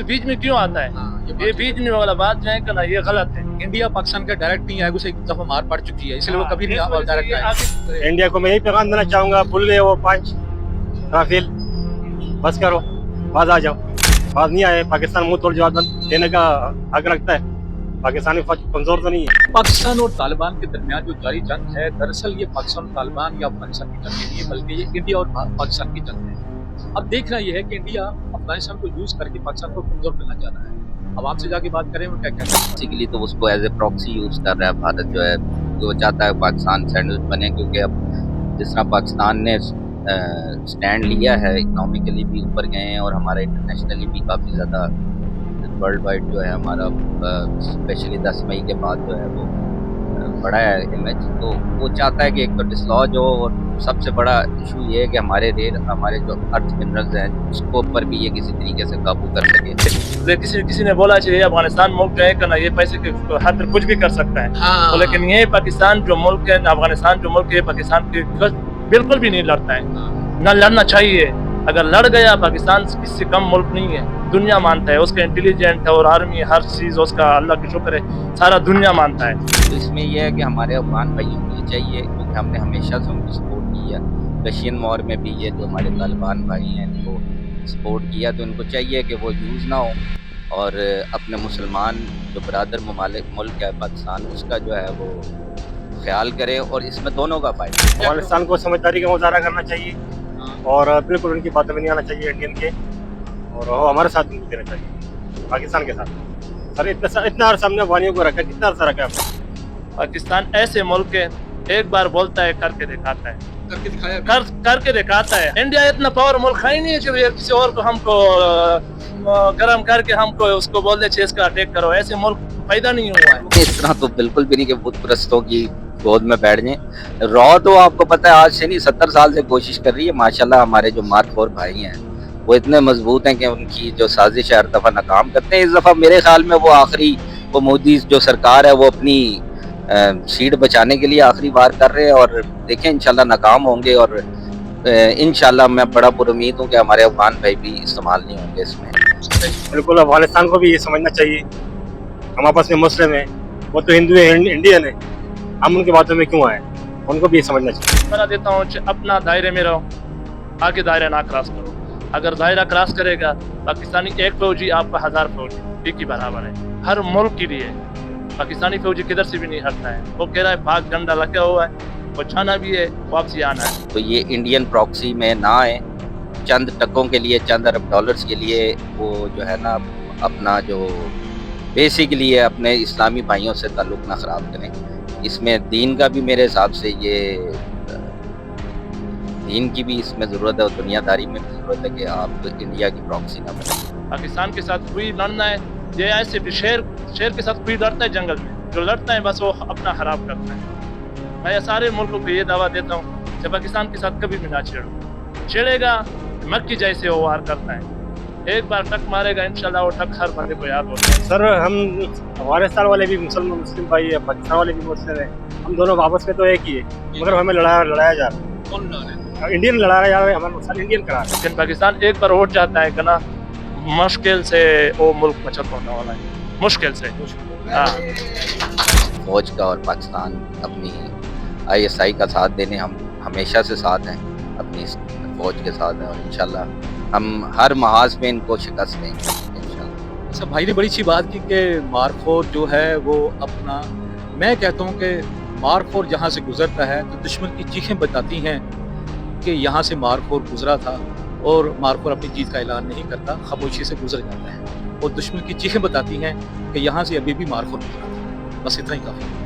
से बीच में क्यों आता है? ये बीच में वाला बात जो है कि ना, ये गलत है। इंडिया पाकिस्तान का डायरेक्ट नहीं आएगा, उसे एक दफा मार पड़ चुकी है, इसलिए वो कभी नहीं डायरेक्ट आएगा। इंडिया को मैं यही पैगाम देना चाहूँगा, भूल गए वो 5 राफेल, बस करो, बाज आ जाओ। बाज नहीं आए, पाकिस्तान मुंह तोड़ जवाब देने का हक रखता है। पाकिस्तानी फौज कमजोर तो नहीं है। पाकिस्तान और तालिबान के दरमियान जो जारी जंग है, दरअसल ये पाकिस्तान और तालिबान या अफगानिस्तान की जंग नहीं है, बल्कि ये इंडिया और पाकिस्तान की जंग है। अब देखना यह है कि इंडिया अफगानिस्तान को यूज करके पाकिस्तान को कमजोर करना चाह रहा है। अब आपसे जाके बात करें वो क्या कहते हैं। बेसिकली तो उसको एज ए प्रॉक्सी यूज कर रहा है भारत जो है, वो चाहता है पाकिस्तान सैंडविच बने, क्योंकि अब जिस तरह पाकिस्तान ने स्टैंड लिया है, इकोनॉमिकली भी ऊपर गए हैं और हमारा इंटरनेशनली भी काफ़ी ज़्यादा वर्ल्ड वाइड जो है हमारा स्पेशली 10 मई के बाद जो है वो बड़ा है इमेज। तो वो चाहता है कि एक तो डिसलॉज हो, और सबसे बड़ा इशू ये है कि हमारे जो अर्थ मिनरल्स हैं उसको ऊपर भी ये किसी तरीके से काबू कर सके। किसी ने बोला चाहिए अफगानिस्तान मुल्क जो है कि ना, ये पैसे के हद कुछ भी कर सकता है। तो लेकिन ये पाकिस्तान जो मुल्क है, अफगानिस्तान जो मुल्क है, पाकिस्तान के बिल्कुल भी नहीं लड़ता है, ना लड़ना चाहिए। अगर लड़ गया, पाकिस्तान इससे कम मुल्क नहीं है, दुनिया मानता है। उसका इंटेलिजेंट है और आर्मी, हर चीज़ उसका अल्लाह की शुक्र है, सारा दुनिया मानता है। तो इसमें यह है कि हमारे अफगान भाइयों को ये चाहिए, क्योंकि हमने हमेशा से उनको सपोर्ट किया, रशियन वॉर में भी ये जो हमारे तालिबान भाई हैं इनको सपोर्ट किया, तो इनको चाहिए कि वो यूज़ ना हो और अपने मुसलमान जो बरादर ममालिक मुल्क है पाकिस्तान, उसका जो है वो ख्याल करे, और इसमें दोनों का फायदा। अफगानिस्तान को समझदारी का मुजाहरा करना चाहिए और बिल्कुल उनकी बातों में नहीं आना चाहिए इंडियन के, और वो हमारे साथ उनको देना चाहिए, पाकिस्तान के साथ। सर इतना सामने अफगानियों को रखा, कितना अर्सा रखा है। पाकिस्तान ऐसे मुल्क है, एक बार बोलता है करके दिखाता है, करके दिखाता है। इंडिया इतना पावर मुल्क है ही नहीं है जो किसी और को हमको गर्म करके हमको उसको बोल दे इसका अटैक करो। ऐसे मुल्क पैदा नहीं हुआ है। इस तरह तो बिल्कुल भी नहीं कि बुत परस्तों की गोद में बैठ जाएं। रॉ तो आपको पता है आज से नहीं 70 साल से कोशिश कर रही है। माशाल्लाह हमारे जो मातखोर भाई हैं वो इतने मजबूत हैं कि उनकी जो साजिश है हर दफ़ा नाकाम करते हैं। इस दफ़ा मेरे ख्याल में वो मोदी जो सरकार है वो अपनी सीट बचाने के लिए आखिरी बार कर रहे हैं, और देखें इंशाल्लाह नाकाम होंगे, और इंशाल्लाह मैं बड़ा पुरुमीद हूँ कि हमारे अफगान भाई भी इस्तेमाल नहीं होंगे इसमें। बिल्कुल अफगानिस्तान को भी ये समझना चाहिए, हम आपस में मुस्लिम हैं, वो तो हिंदू है, इंडियन है, हम उनकी बातों में क्यों आए, उनको भी ये समझना चाहिए। बता देता हूँ अपना दायरे में रहो, आगे दायरा ना क्रॉस करो। अगर दायरा क्रॉस करेगा पाकिस्तानी एक फौजी आपका 1000 फौजी एक ही बराबर है। हर मुल्क के लिए पाकिस्तानी फौजी किधर से भी नहीं हटता है। वो कह रहा है भाग डंडा लगा हुआ है, वो जाना भी है, वापसी आना है। तो ये इंडियन प्रॉक्सी में ना आए, चंद टकों के लिए, चंद अरब डॉलर्स के लिए वो जो है ना अपना जो बेसिकली है अपने इस्लामी भाइयों से ताल्लुक़ ना ख़राब करें। इसमें दीन का भी मेरे हिसाब से दीन की भी इसमें ज़रूरत है, और दुनियादारी में भी ज़रूरत है कि आप इंडिया की प्रॉक्सी ना बने। पाकिस्तान के साथ कोई लड़ना है, ये ऐसे भी शेर के साथ कोई लड़ता है जंगल में, जो लड़ता है बस वो अपना खराब करता है। मैं सारे मुल्कों को ये दावा देता हूँ कि पाकिस्तान के साथ कभी भी ना छेड़ो। छेड़ेगा मक्की जैसे वो वार करता है, एक बार टक मारेगा इंशाल्लाह वो टक हर बंदे को याद होता है। सर हम अफगानिस्तान वाले भी मुस्लिम भाई है, पाकिस्तान वाले भी मुस्लिम है, हम दोनों आपस में तो एक ही है, मगर हमें लड़ाया जा रहा है। कौन लड़ा रहा है? इंडियन लड़ाया जा रहा है, हमारा नुकसान इंडियन करा रहा है। लेकिन पाकिस्तान एक बार उठ जाता है कि ना, मुश्किल से वो मुल्क बचत होने वाला है, मुश्किल से। हाँ, फौज का और पाकिस्तान अपनी ISI का साथ देने हम हमेशा से साथ हैं, अपनी फौज के साथ हैं, और इंशाल्लाह हम हर महाज में इनको शिकस्त देंगे इंशाल्लाह। अच्छा, भाई ने बड़ी अच्छी बात की कि मारखोर जो है वो अपना, मैं कहता हूँ कि मारखोर जहाँ से गुजरता है तो दुश्मन की चीखें बताती हैं कि यहाँ से मारखोर गुजरा था, और मारखोर अपनी जीत का ऐलान नहीं करता, खामोशी से गुजर जाता है, और दुश्मन की चीखें बताती हैं कि यहाँ से अभी भी मारखोर गुजरा था। बस इतना ही काफ़ी है।